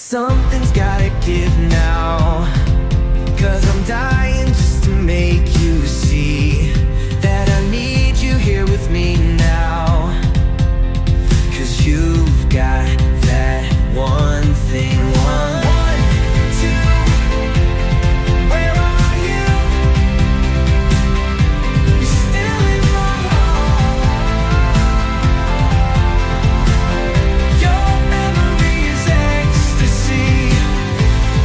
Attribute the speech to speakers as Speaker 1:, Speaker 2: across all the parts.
Speaker 1: Something's gotta give now, 'cause I'm dying just to make you see that I need you here with me now. 'Cause you've got that one thing, one, two, where are you? You're still in my heart. Your memory is ecstasy.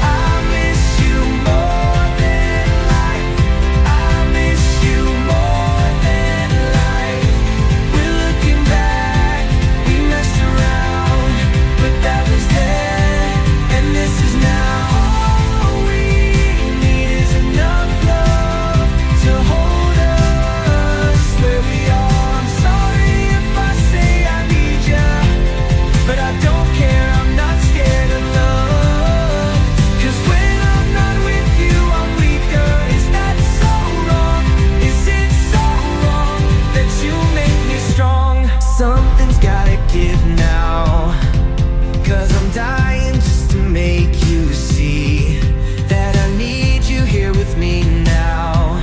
Speaker 1: I miss you more than life. I miss you more than life. We're looking back, we messed around, but that was then, and this is now. All we need is enough love to hold us where we are. I'm sorry if I say I need ya, but I don't care, I'm not scared of love. 'Cause when I'm not with you, I'm weaker. Is that so wrong? Is it so wrong that you make me strong? Something's gotta give now, 'cause I'm dying just to make you see that I need you here with me now.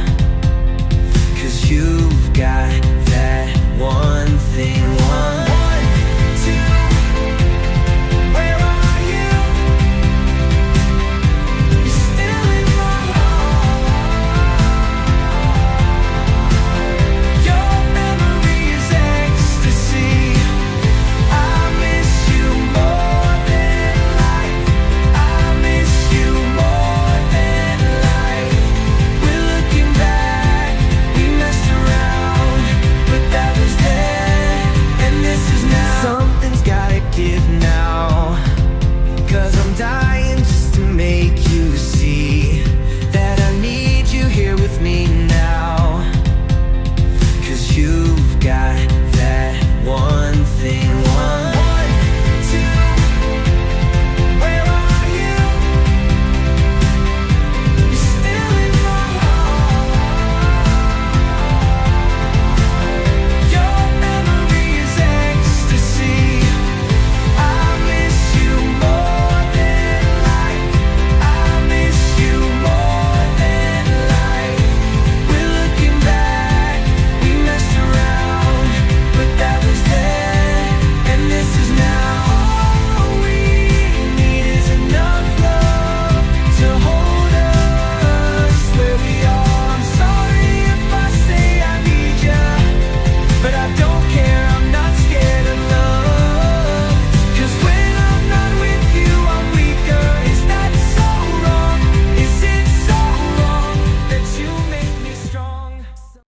Speaker 1: 'Cause you've got that one thing,